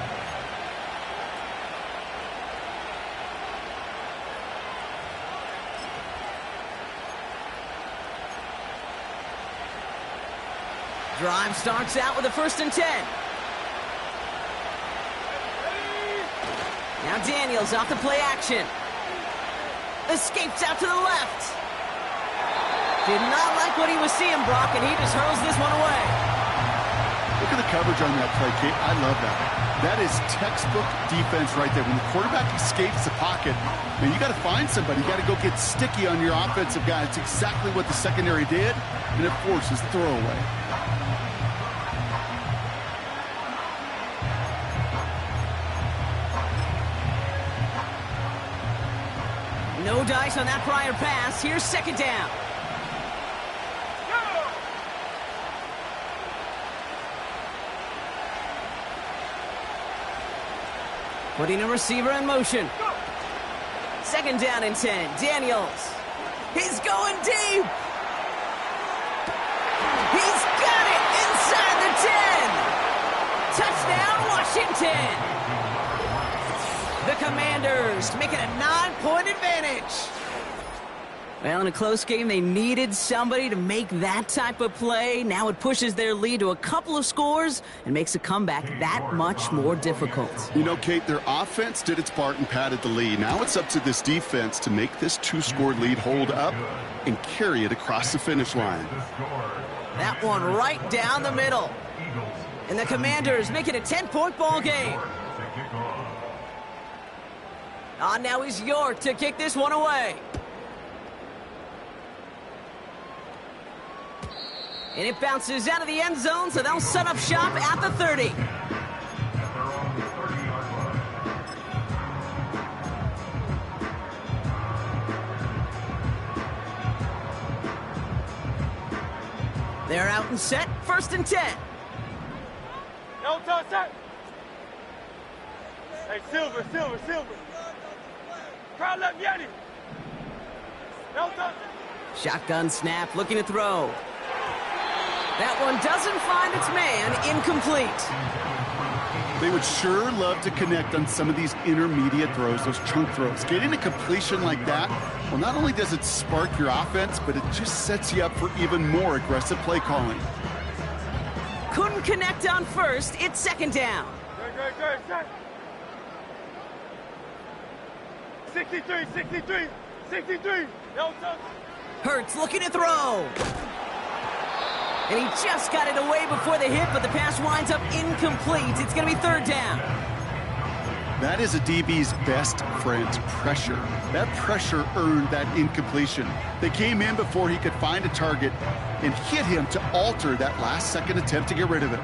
Drive starts out with a 1st and 10. Now Daniels off the play action. Escapes out to the left. Did not like what he was seeing, Brock, and he just hurls this one away. Look at the coverage on that play, Kate. I love that. That is textbook defense right there. When the quarterback escapes the pocket, man, you got to find somebody. You got to go get sticky on your offensive guy. It's exactly what the secondary did, and it forces the throwaway. No dice on that prior pass. Here's 2nd down. Putting a receiver in motion. 2nd down and 10. Daniels. He's going deep. He's got it inside the 10. Touchdown, Washington. first, making a 9-point advantage. Well, in a close game, they needed somebody to make that type of play. Now it pushes their lead to a couple of scores and makes a comeback that much more difficult. You know, Kate, their offense did its part and padded the lead. Now it's up to this defense to make this 2-score lead hold up and carry it across the finish line. That one right down the middle. And the Commanders make it a 10-point ball game. Now is York to kick this one away. And it bounces out of the end zone, so they'll set up shop at the 30. They're out and set, 1st and 10. No touch, touch. Hey, Silver. Crowd left Yeti. No touch. Shotgun snap, looking to throw. That one doesn't find its man, incomplete. They would sure love to connect on some of these intermediate throws, those chunk throws. Getting a completion like that, well, not only does it spark your offense, but it just sets you up for even more aggressive play calling. Couldn't connect on first, it's 2nd down. Good. 63. No touch. Hurts looking to throw. And he just got it away before the hit, but the pass winds up incomplete. It's going to be 3rd down. That is a DB's best friend, pressure. That pressure earned that incompletion. They came in before he could find a target and hit him to alter that last-second attempt to get rid of it.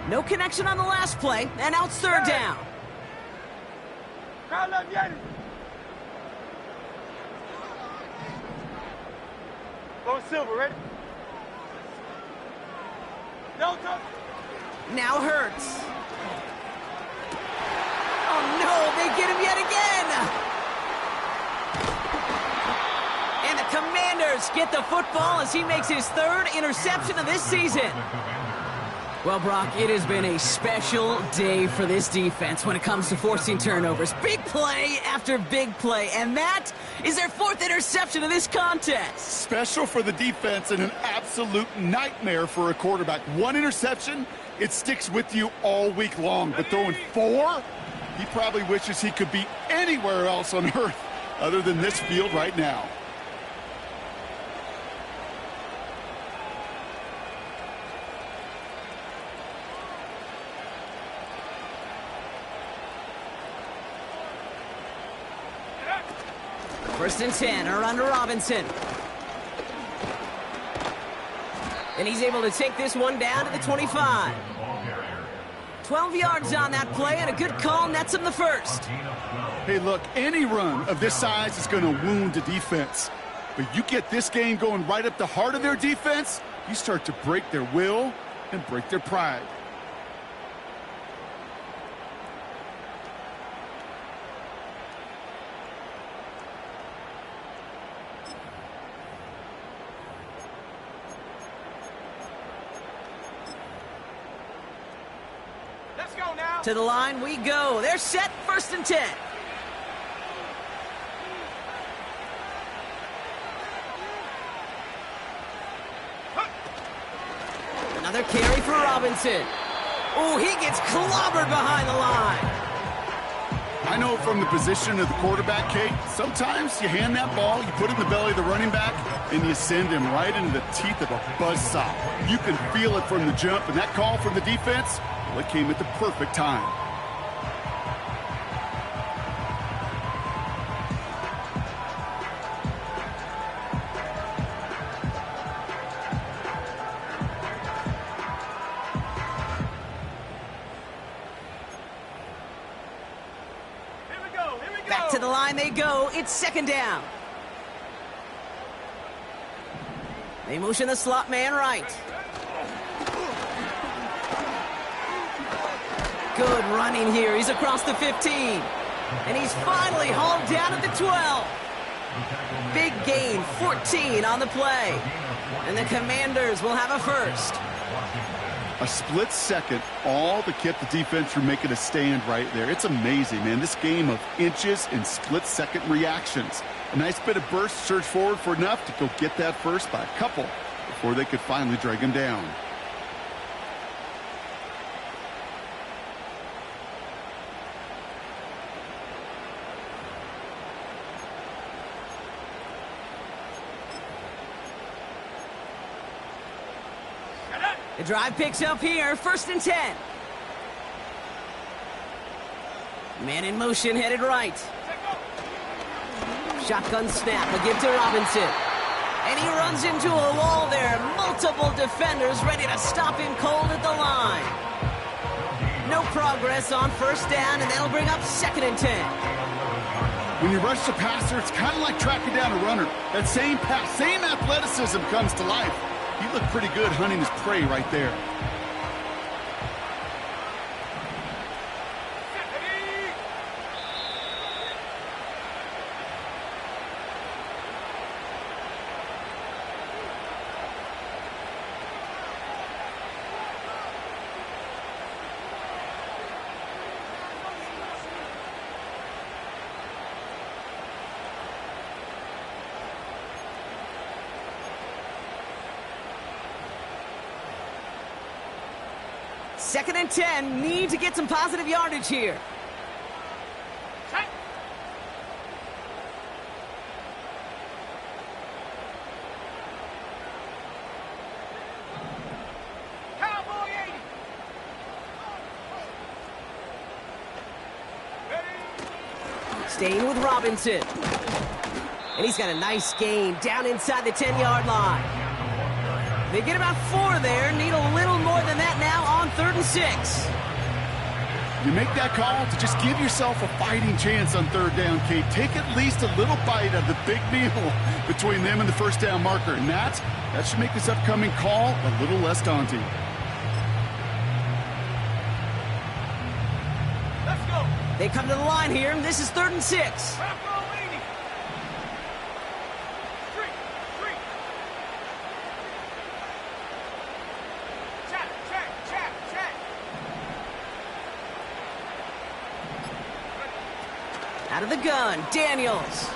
No connection on the last play, and now it's 3rd down. Crowd left Yeti. Go Silver, ready? No touch. Now Hurts. Oh no, they get him yet again. And the Commanders get the football as he makes his 3rd interception of this season. Well, Brock, it has been a special day for this defense when it comes to forcing turnovers. Big play after big play, and that is their 4th interception of this contest. Special for the defense and an absolute nightmare for a quarterback. 1 interception, it sticks with you all week long. But throwing 4, he probably wishes he could be anywhere else on earth other than this field right now. First and 10, around to Robinson. And he's able to take this one down to the 25. 12 yards on that play, and a good call nets him the 1st. Hey, look, any run of this size is going to wound the defense. But you get this game going right up the heart of their defense, you start to break their will and break their pride. To the line we go. They're set, 1st and 10. Another carry for Robinson. Oh, he gets clobbered behind the line. I know from the position of the quarterback, Kate, sometimes you hand that ball, you put it in the belly of the running back, and you send him right into the teeth of a buzzsaw. You can feel it from the jump, and that call from the defense, well, it came at the perfect time. Back to the line they go. It's 2nd down. They motion the slot man right. Good running here. He's across the 15. And he's finally hauled down at the 12. Big gain, 14 on the play. And the Commanders will have a 1st. A split second, all that kept the defense from making a stand right there. It's amazing, man. This game of inches and split-second reactions. A nice bit of burst, surge forward for enough to go get that first by a couple before they could finally drag him down. The drive picks up here, 1st and 10. Man in motion, headed right. Shotgun snap, a give to Robinson. And he runs into a wall there. Multiple defenders ready to stop him cold at the line. No progress on 1st down, and that'll bring up 2nd and 10. When you rush the passer, it's kind of like tracking down a runner. That same pass, same athleticism comes to life. He looked pretty good hunting his prey right there. Second and 10, need to get some positive yardage here. Cowboy 80. Staying with Robinson. And he's got a nice gain down inside the 10-yard line. They get about 4 there, need a little more than that now on 3rd and 6. You make that call to just give yourself a fighting chance on 3rd down, Kate. Take at least a little bite of the big meal between them and the 1st down marker. And that should make this upcoming call a little less daunting. Let's go. They come to the line here, and this is 3rd and 6. Out of the gun, Daniels.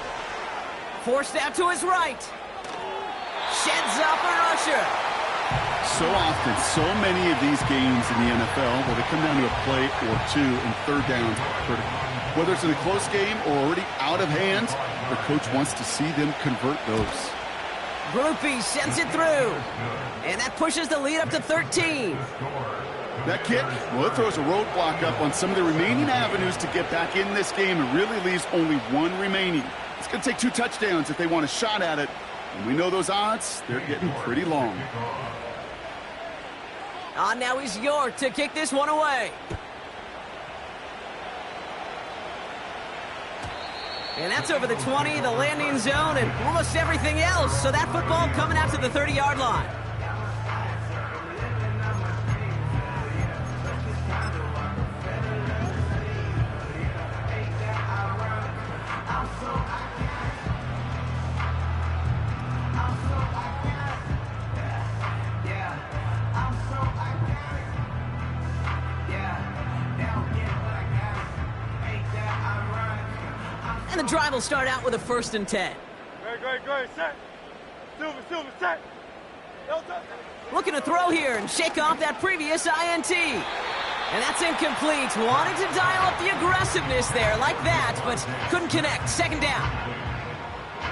Forced out to his right. Sheds up a rusher. So often, so many of these games in the NFL where they come down to a play or two and 3rd down critical. Whether it's in a close game or already out of hand, the coach wants to see them convert those. Grupe sends it through. And that pushes the lead up to 13. That kick, well, it throws a roadblock up on some of the remaining avenues to get back in this game and really leaves only 1 remaining. It's going to take 2 touchdowns if they want a shot at it. And we know those odds, they're getting pretty long. Now he's York to kick this one away. And that's over the 20, the landing zone, and almost everything else. So that football coming out to the 30-yard line. And the drive will start out with a 1st and 10. Great. Set. Silver, set. Looking to throw here and shake off that previous INT. And that's incomplete. Wanted to dial up the aggressiveness there like that, but couldn't connect. 2nd down.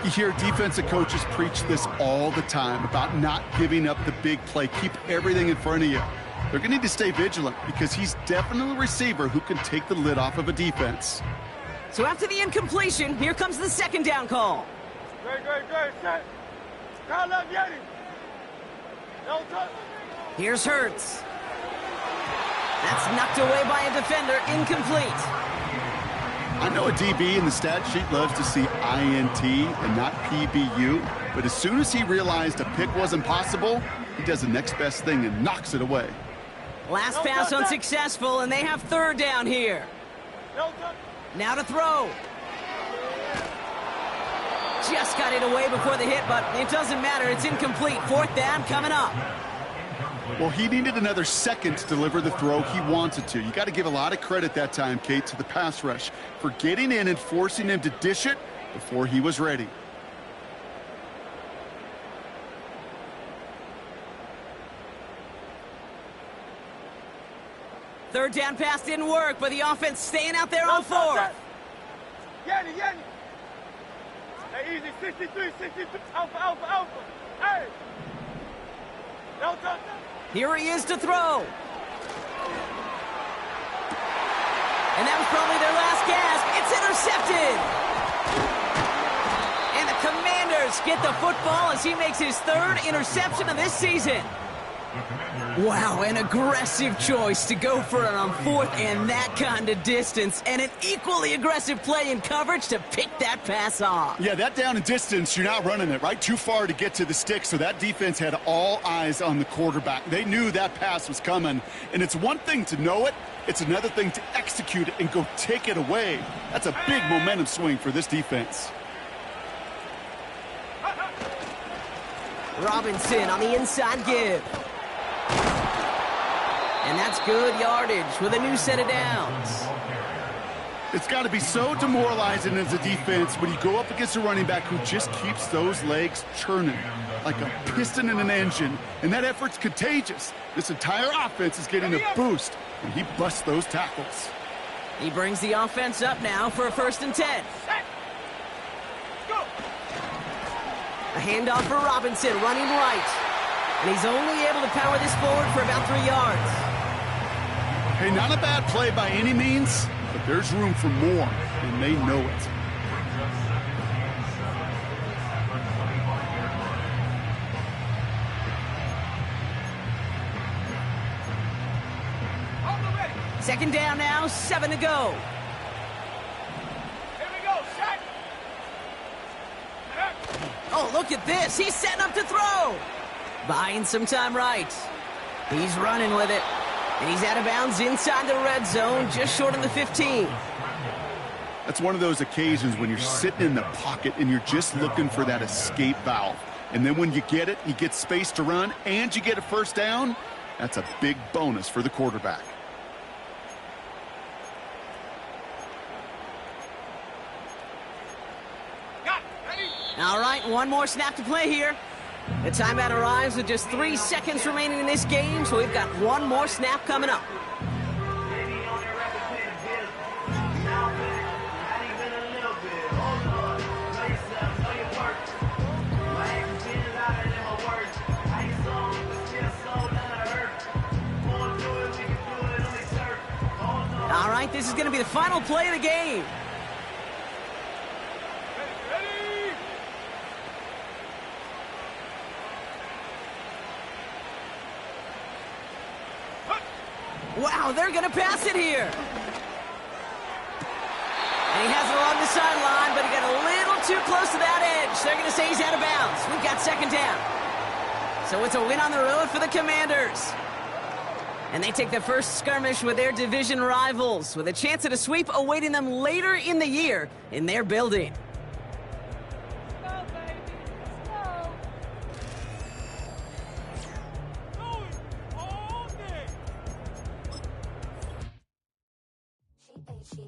You hear defensive coaches preach this all the time about not giving up the big play. Keep everything in front of you. They're going to need to stay vigilant because he's definitely a receiver who can take the lid off of a defense. So after the incompletion, here comes the 2nd down call. Great. Set. Call up Yeti. Here's Hurts. That's knocked away by a defender, incomplete. I know a DB in the stat sheet loves to see INT and not PBU, but as soon as he realized a pick wasn't possible, he does the next best thing and knocks it away. Last pass unsuccessful, and they have 3rd down here. Now to throw. Just got it away before the hit, but it doesn't matter. It's incomplete. 4th down coming up. Well, he needed another second to deliver the throw he wanted to. You got to give a lot of credit that time, Kate, to the pass rush for getting in and forcing him to dish it before he was ready. Third down pass didn't work, but the offense staying out there on fourth. Yanni. Hey, easy, 63. Alpha. Hey. No touchdown. Here he is to throw. And that was probably their last gasp. It's intercepted. And the Commanders get the football as he makes his third interception of this season. Wow, an aggressive choice to go for it on fourth and that kind of distance, and an equally aggressive play in coverage to pick that pass off. Yeah, that down and distance, you're not running it, right? Too far to get to the stick, so that defense had all eyes on the quarterback. They knew that pass was coming, and it's one thing to know it, it's another thing to execute it and go take it away. That's a big momentum swing for this defense. Robinson on the inside give. And that's good yardage with a new set of downs. It's got to be so demoralizing as a defense when you go up against a running back who just keeps those legs churning like a piston in an engine, and that effort's contagious. This entire offense is getting a boost, and he busts those tackles. He brings the offense up now for a 1st and 10. A handoff for Robinson, running right. And he's only able to power this forward for about 3 yards. Hey, not a bad play by any means, but there's room for more, and they know it. Second down now, 7 to go. Here we go, Shaq. Oh, look at this. He's setting up to throw. Buying some time right. He's running with it. And he's out of bounds inside the red zone, just short of the 15. That's one of those occasions when you're sitting in the pocket and you're just looking for that escape valve. And then when you get it, you get space to run, and you get a first down. That's a big bonus for the quarterback. All right, one more snap to play here. The timeout arrives with just 3 seconds remaining in this game, so we've got one more snap coming up. All right, this is going to be the final play of the game. Wow, they're going to pass it here. And he has it along the sideline, but he got a little too close to that edge. They're going to say he's out of bounds. We've got second down. So it's a win on the road for the Commanders. And they take the first skirmish with their division rivals, with a chance at a sweep awaiting them later in the year in their building. She